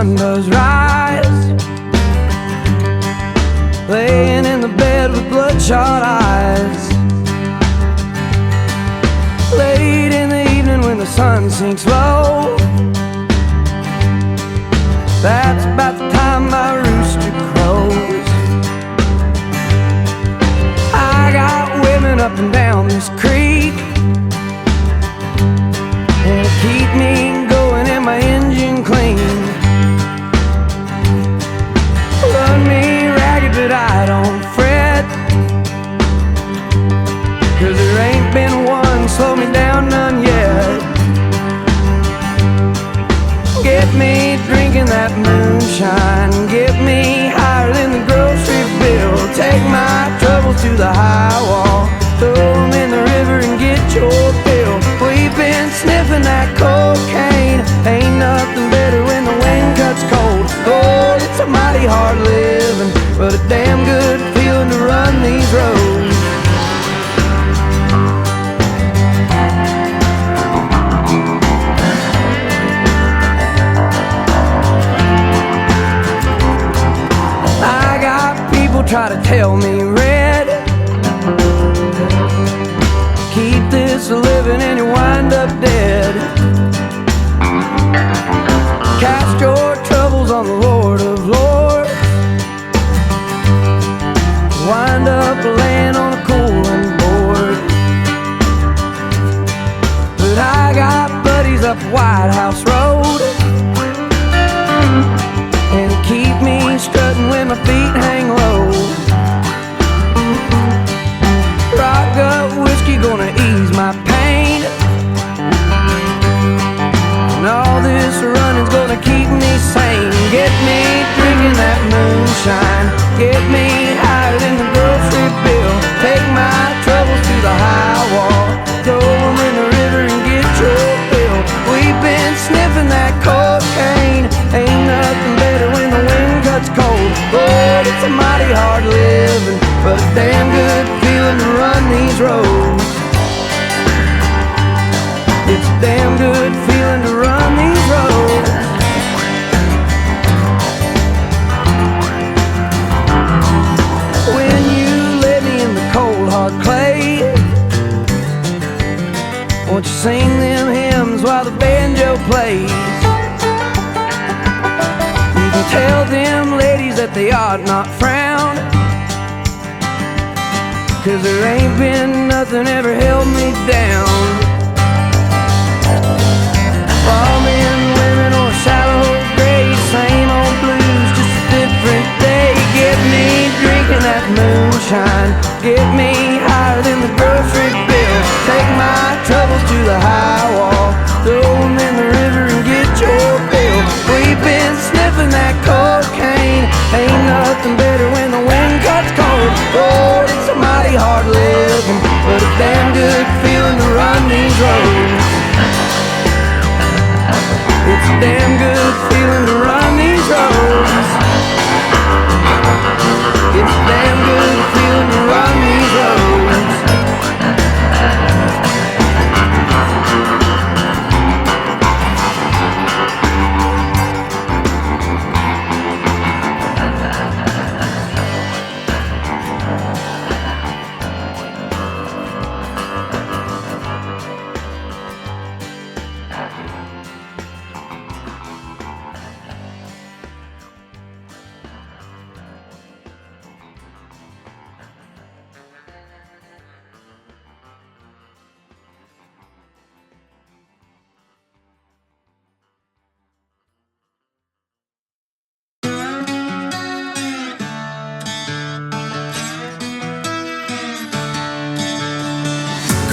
sun does rise, laying in the bed with bloodshot eyes. Late in the evening when the sun sinks low, that's about the time my rooster crows. I got women up and down this creek, and keep me going and my engine clean. Run me ragged but I don't fret, 'cause there ain't been one slow me down, none yet. Get me drinking that moonshine, get me higher than the grocery bill. Take my troubles to the high wall, throw them in the river and get your fill. We've been sniffing that cocaine, ain't nothing better when the wind cuts cold. Lord, it's a mighty hard living, but a damn good feeling to run these roads. Try to tell me red, keep this living and you wind up dead. Cast your troubles on the Lord of Lords, wind up laying on a cooling board. But I got buddies up White House Road, and keep me strutting when my feet hang low. Rock gut whiskey gonna ease my pain, and all this running's gonna keep me sane. Get me drinking that moonshine, get me higher than the grocery bill. Take my troubles to the high wall, throw them in the river and get your fill. We've been sniffing that cocaine, ain't nothing better when the wind cuts cold. Lord, it's a mighty hard living, but a damn good feeling to run these roads. It's a damn good feeling to run these roads. When you lay me in the cold hard clay, won't you sing them hymns while the banjo plays? Tell them ladies that they ought not frown, 'cause there ain't been nothing ever held me down. All men, women, or shallow grave, same old blues, just a different day. Get me drinking that moonshine, get me higher than the grocery bill. Take my troubles to the high wall, throw them in the river and get your fill. We've been sniffing that cocaine, ain't nothing better when the wind cuts cold. Lord, it's a mighty hard living, but a damn good feeling to run these roads. It's a damn good feeling to run these roads. It's a damn good feeling to run these roads.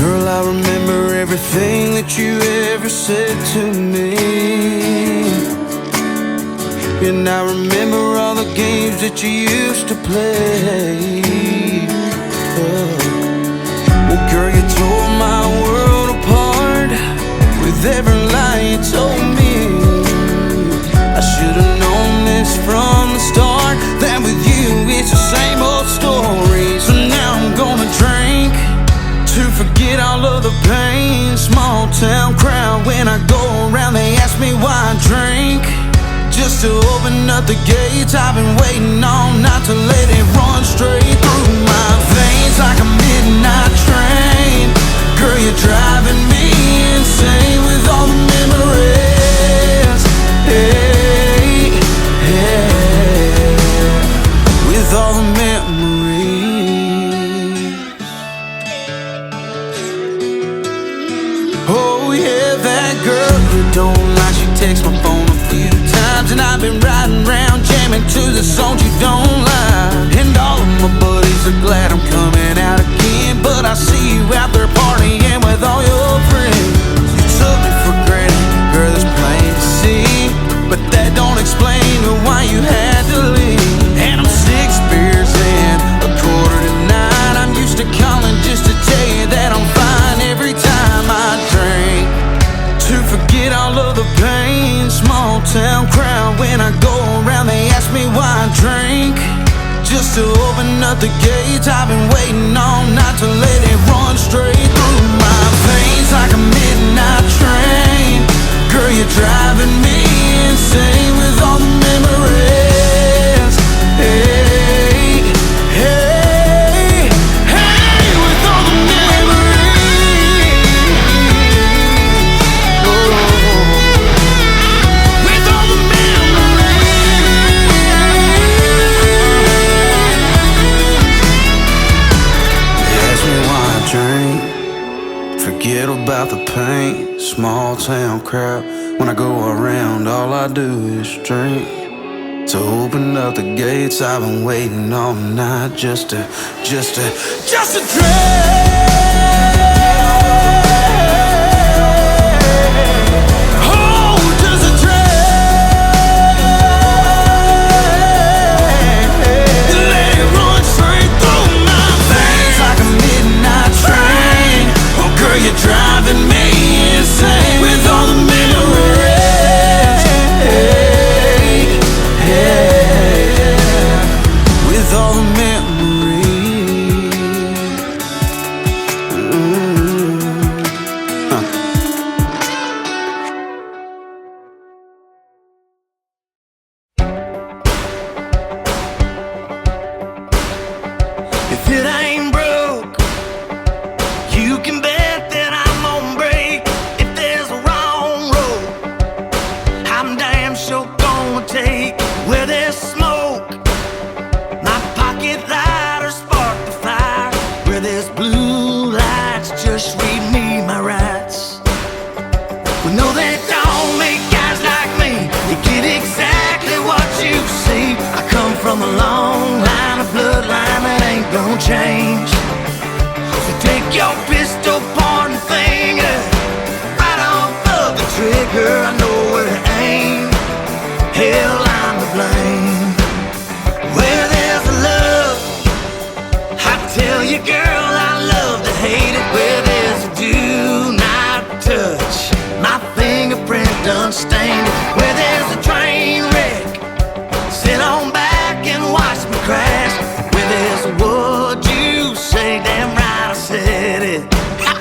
Girl, I remember everything that you ever said to me, and I remember all the games that you used to play. Well, girl, you tore my world apart with every lie you told me. I should've known this from the start, that with you it's the same old story. So now I'm gonna drink to forget all of the pain. Small town crowd, when I go around they ask me why I drink. just to open up the gates I've been waiting on, not to let it run straight through my veins like a midnight train. Girl, you're driving me insane with all the memories. Hey, hey, with all the memories. Oh yeah, that girl you don't like, she texts my phone a few times, and I've been riding around jamming to the songs you don't like. And all of my buddies are glad I'm coming out again, but I see you out there partying with all your friends. You took me for granted, girl, it's plain to see, but that don't explain why you had to leave. And I'm 6 beers in, 8:45. I'm used to calling just to tell you that I'm fine every time I drink, to forget all of the pain. Small town crowd, when I go around they ask me why I drink, just to open up the gates I've been waiting on, not to let it run straight through my veins like a midnight train. Girl, you're driving me insane with all the memories. Hey, hey, hey, with all the memories. Oh, with all the memories. They ask me why I drink, forget about the pain. Small town crowd, when I go around all I do is drink, to open up the gates I've been waiting all night just to drink. Oh, just a drink. Let it run straight through my veins like a midnight train. Oh girl, you're driving me insane with all the memories. Hey, hey, with all the memories. Huh. If it ain't broke, you can bet that I'm on break. If there's a wrong road, I'm damn sure gonna take where there's smoke. My pocket lighter spark the fire. Where there's blue lights, just read me my rights. Well, no, they don't make guys like me. You get exactly what you see. I come from a long line of bloodline that ain't gonna change. So take your pistol, pointing finger right off of the trigger. I know where to aim. Hell, I'm to blame. Where there's a love, I tell you, girl, I love to hate it. Where there's a do not touch, my fingerprint done stained it. Where there's a train wreck, sit on back and watch me crash. Where there's a what you say, damn right I said it. Ha!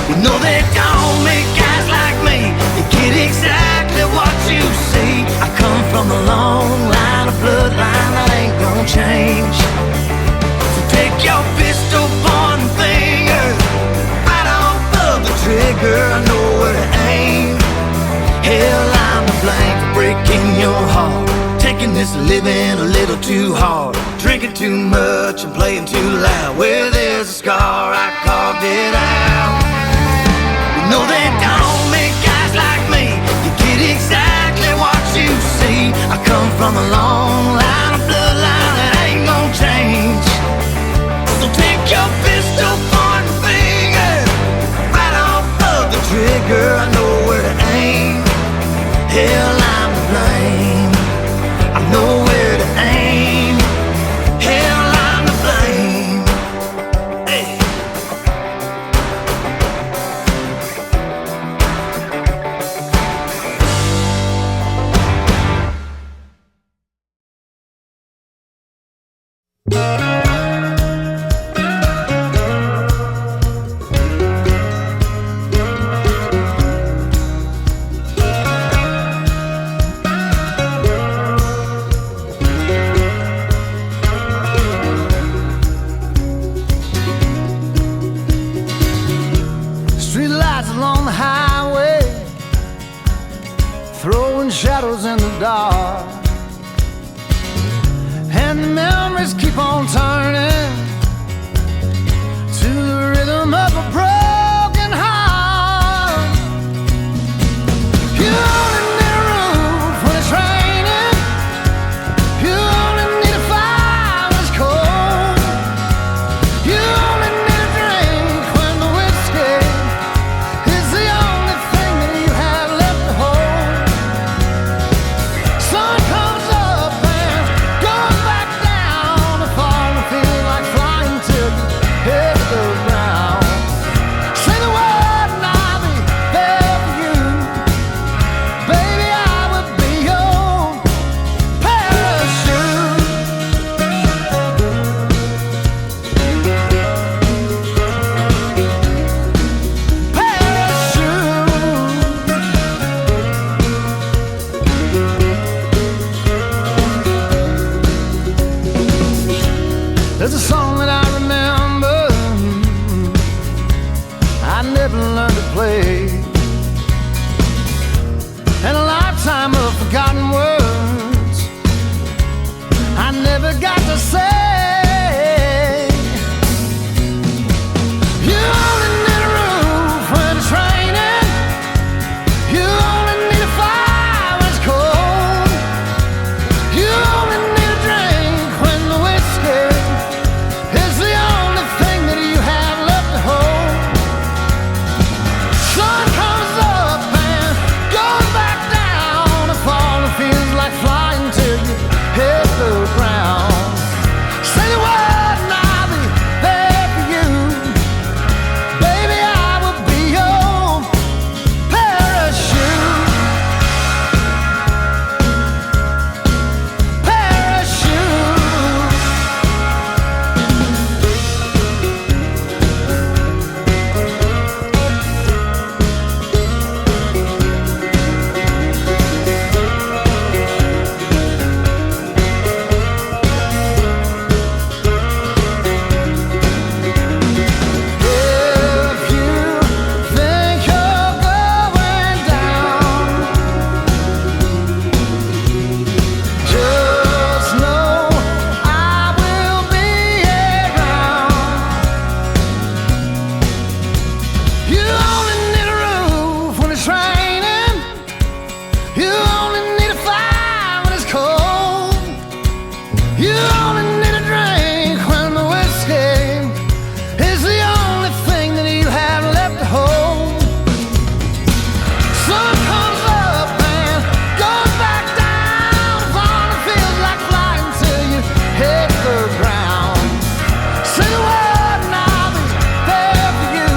You know they don't make guys like me. You get exactly what you see. I come from a long line of bloodline that ain't gonna change. So take your pistol, pointing finger right off of the trigger. I know where to aim. Hell, I'm to blame for breaking your heart, taking this living a little too hard, drinking too much and playing too loud. Where there's a scar, I carved it out. You know they don't make guys like me. You get exactly what you see. I come from a long line of bloodline that ain't gonna change. So take your pistol, pointing finger right off of the trigger. I know where to aim. Hell, I'm to blame. I know where to aim. Hell, I'm to blame. Hey. just keep on turning to the rhythm of a broken heart. You only need a roof when it's raining. You only need a fire when it's cold. You only need a drink when the whiskey is the only thing that you have left to hold. Sun comes up and goes back down. The fall feels like flying till you hit the ground. Say the word and I'll be there for you. Baby, I would be your parachute. There's a song that I remember I never learned to play, and a lifetime of forgotten words I never got to say. You only need a roof when it's raining. You only need a fire when it's cold. You only need a drink when the whiskey is the only thing that you have left to hold. Sun comes up and goes back down. The fall feels like flying till you hit the ground. Say the word and I'll be there for you. Baby, I will be your parachute. Parachute. If you think you're going down, just know I will be around. You only need a roof when it's raining. You only need a fire when it's cold. You only need a drink when the whiskey is the only thing that you have left to hold. Sun comes up and goes back down. The fall feels like flying till you hit the ground. Say the word and I'll be there for you.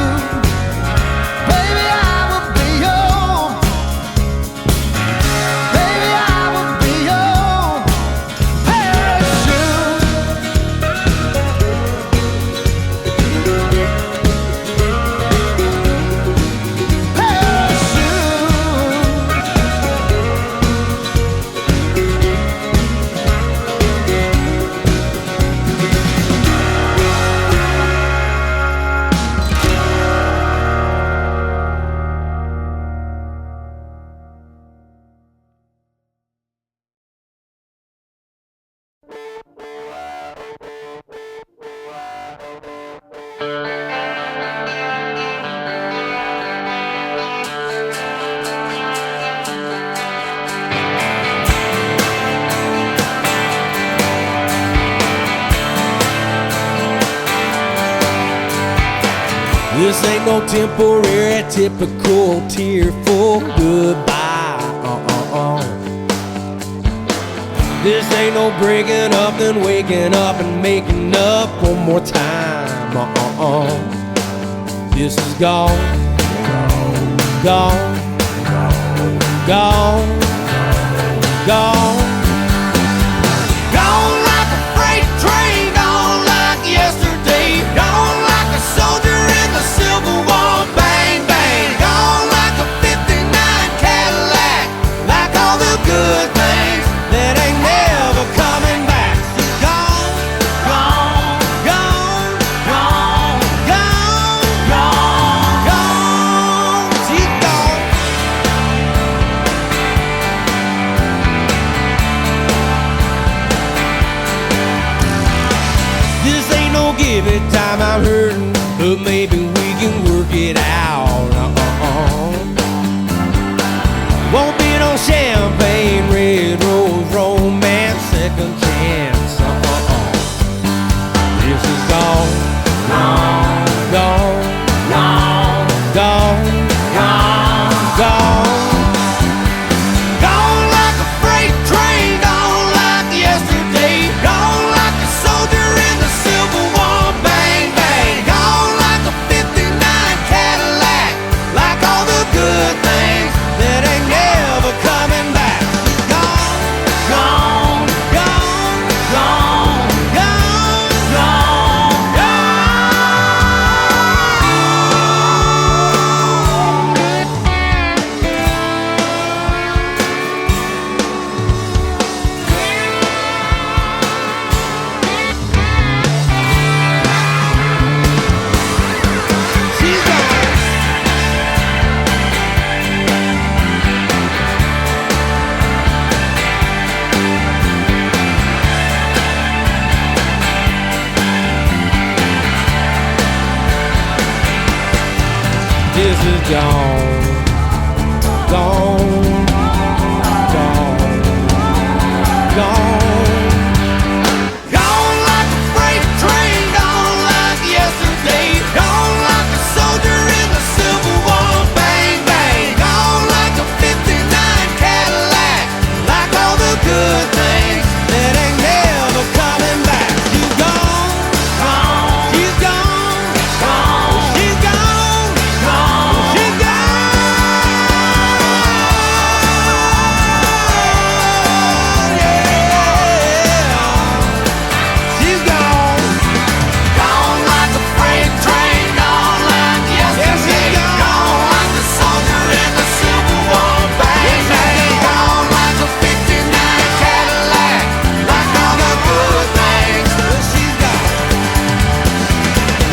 Baby, I will be your. Baby, I will be your parachute. This ain't no temporary, typical tearful goodbye. This ain't no breaking up and waking up and making up one more time. This is gone, gone, gone, gone. Gone like a freight train, gone like yesterday, gone like a soldier in the Civil War. Bang, bang, gone like a 59 Cadillac, like all the good things that ain't never coming back. So gone, gone, gone, gone, gone, gone, gone. She's gone. every time I'm hurting, but maybe we can work it out. Won't be no champagne, red rose, romance, second chance. This is gone, gone, gone, gone, gone, gone, gone. Gone like a freight train, gone like yesterday, gone like a soldier in the Civil War. Bang, bang, gone like a '59 Cadillac, like all the good things that ain't never coming back. Gone, gone, gone, gone, gone, gone, she's gone. This is gone, gone, gone, gone. Gone like a freight train, gone like yesterday, gone like a soldier in the Civil War. Bang, bang, gone like a '59 Cadillac, like all the good things that ain't never coming back. She's gone, gone, she's gone, gone, she's gone, gone, she's gone. She's gone, gone like a freight train, gone like yesterday, gone like a soldier in the Civil War. Bang, bang, gone like a '59 Cadillac, like all the good things that she's got.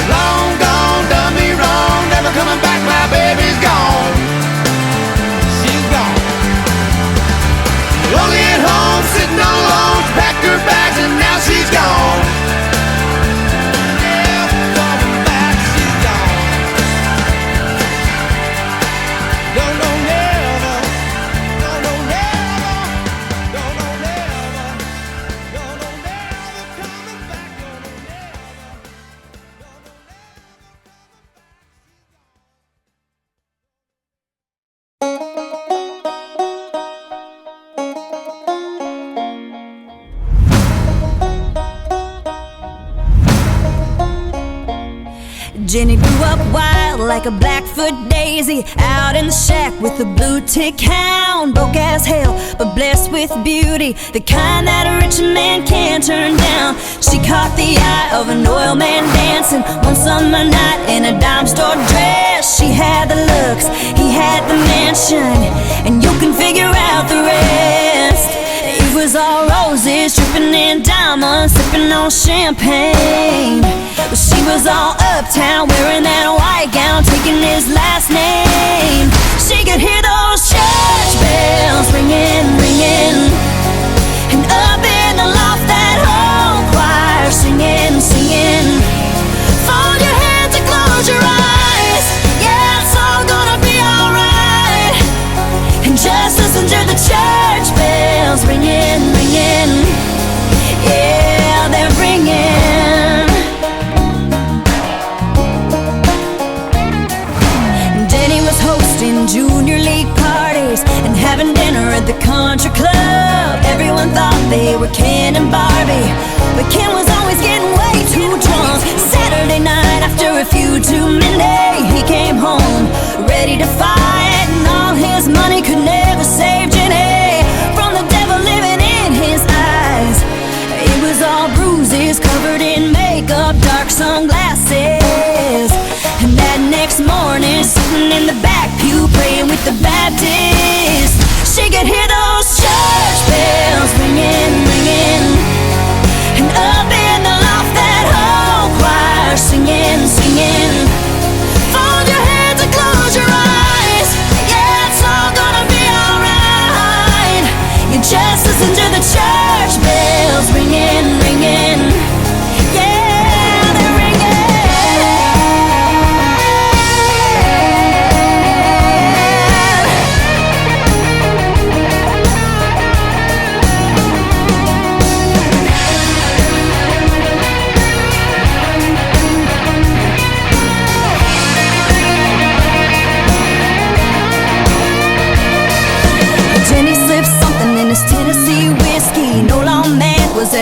Long gone, done me wrong, never coming back, my baby's gone. She's gone. Lonely at home, sitting all alone, packed her bags and now she's gone. Never coming back, she's gone. No, no, never. No, no, never. No, no, never. No, no, never coming back. No, no, never. Jenny grew up wild like a Blackfoot daisy, out in the shack with a blue tick hound. Broke as hell, but blessed with beauty, the kind that a rich man can't turn down. She caught the eye of an oil man dancing one summer night in a dime store dress. She had the looks, he had the mansion, and you can figure out the rest. It was all roses, dripping in diamonds, sipping on champagne. But she was all uptown, wearing that white gown, taking his last name. She could hear those church bells ringing, ringing, and up in the loft that whole choir singing, singing. Fold your hands and close your eyes, yeah, it's all gonna be alright. And just listen to the church bells ringing, ringing, yeah, they're ringing. Junior league parties and having dinner at the country club. Everyone thought they were Ken and Barbie, but Ken was always getting way too drunk. Saturday night after a few too many, he came home ready to fight, and all his money could never save Jenny from the devil living in his eyes. It was all bruises, covered in makeup, dark sunglasses. And that next morning, sitting in the back pew, praying with the Baptist, she could hear those church bells ringing, ringing, and up in the loft that whole choir singing, singing. Fold your hands and close your eyes, yeah, it's all gonna be alright. You just listen to the church bells ringing, ringing, yeah.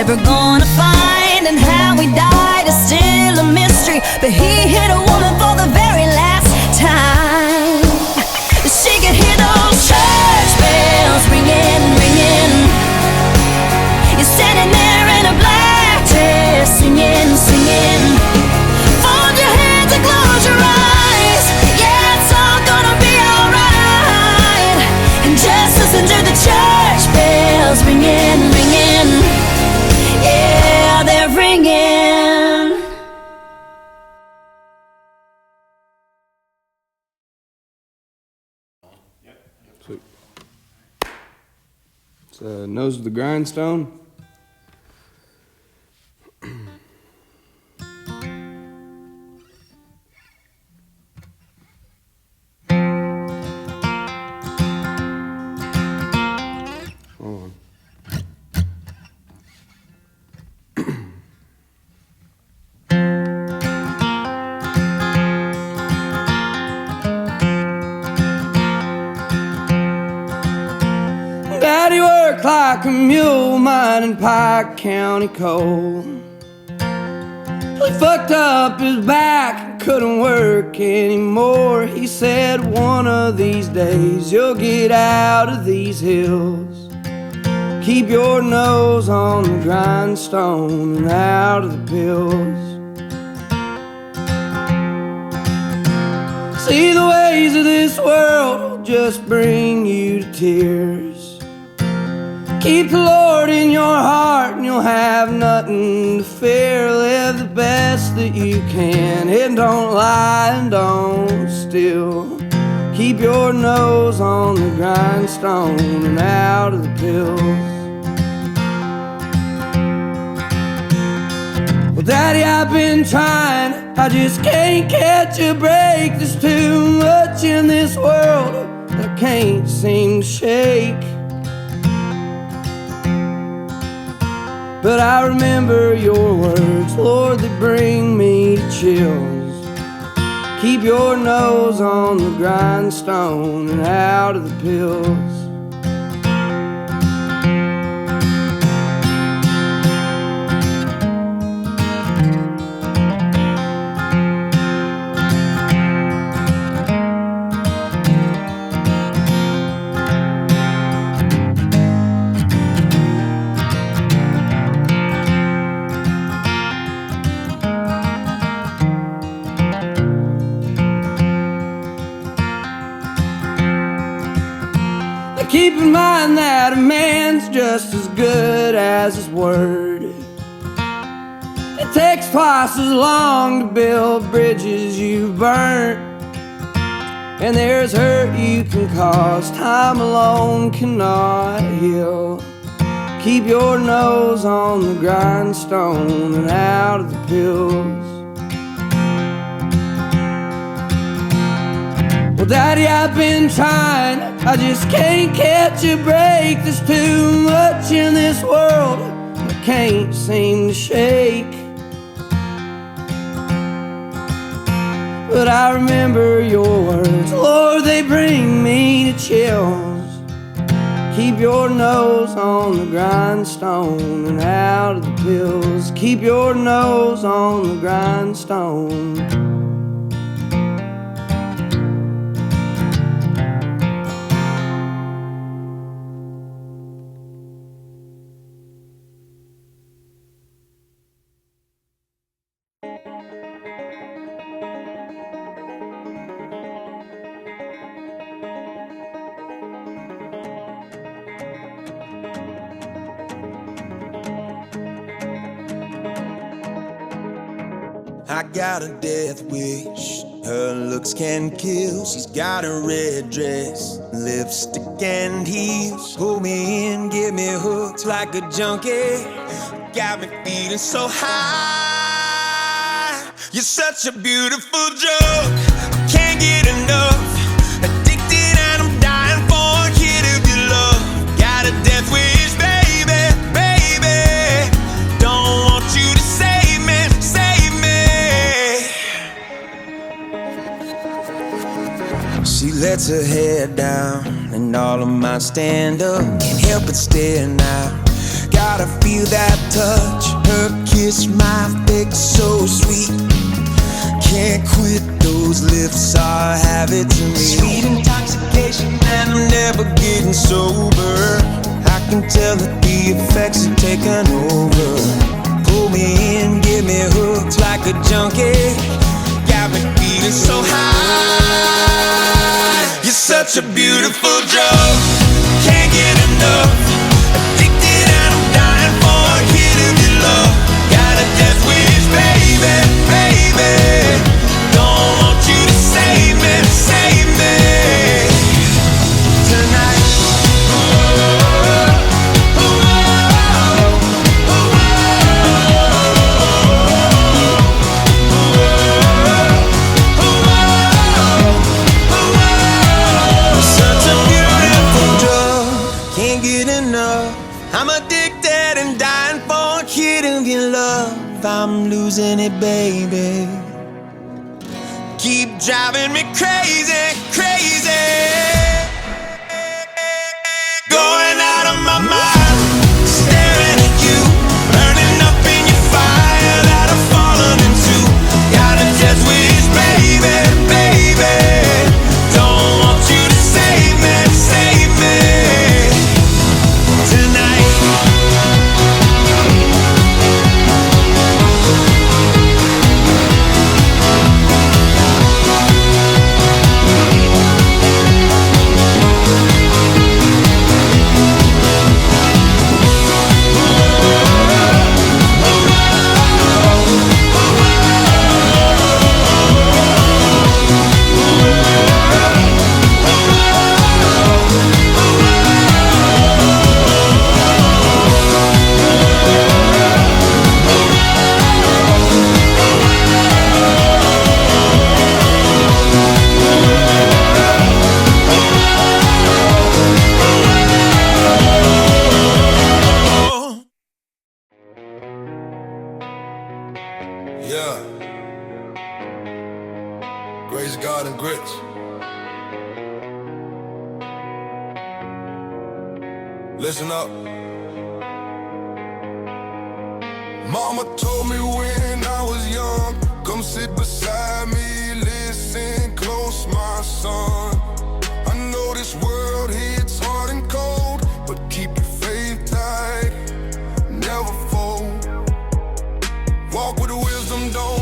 never gonna find. And how he died is still a mystery, but he hit a woman for the very last time. She could hear those church bells ringing, ringing. You're standing there in a black dress, singing, singing. Fold your hands and close your eyes. Yeah, it's all gonna be alright. And just listen to the church bells ringing, ringing. Yeah, they're ringing. It's Nose of the Grindstone. Daddy worked like a mule mining Pike County coal. He fucked up his back and couldn't work anymore. He said, one of these days you'll get out of these hills. Keep your nose on the grindstone and out of the pills. See, the ways of this world will just bring you to tears. Keep the Lord in your heart and you'll have nothing to fear. Live the best that you can and don't lie and don't steal. Keep your nose on the grindstone and out of the pills. Well, Daddy, I've been trying, I just can't catch a break. There's too much in this world that I can't seem to shake. But I remember your words, Lord, they bring me to chills. Keep your nose on the grindstone and out of the pills. Keep in mind that a man's just as good as his word. It takes twice as long to build bridges you've burnt. And there's hurt you can cause, time alone cannot heal. Keep your nose on the grindstone and out of the pills. Well, Daddy, I've been trying, I just can't catch a break. There's too much in this world I can't seem to shake. But I remember your words, Lord, they bring me to chills. Keep your nose on the grindstone and out of the pills. Keep your nose on the grindstone. I got a death wish, her looks can kill. She's got a red dress, lipstick and heels. Pull me in, get me hooked like a junkie. Got me feeling so high. You're such a beautiful joke, can't get enough. Addicted and I'm dying for a hit of your love. Got a death wish, baby, baby. Don't want you to save me, save me. She lets her head down and all of mine stand up. Can't help but stare now. Gotta feel that touch, her kiss, my fix so sweet. Can't quit, those lips are habit to me. Sweet intoxication and I'm never getting sober. I can tell that the effects are taking over. Pull me in, give me hooked like a junkie. Got me feeling so high. You're such a beautiful drug, can't get enough. Addicted and I'm dying for a hit of your love. Got a death wish, baby, baby. Don't want you to save me, save me tonight. Such a beautiful drug, can't get enough. I'm addicted and dying for a hit of your love. I'm losing it, baby. Keep driving me crazy, crazy. Going out of my mind, staring at you, burning up in your fire that I've fallen into. Got a death wish, baby, baby. Don't want you to save me, save me tonight. Yeah. Grace Garden Grits. Listen up. Mama told me when I was young, come sit beside me, listen close, my son. I know this world hits hard and cold, but keep your faith tight, never fold. Walk with wisdom, don't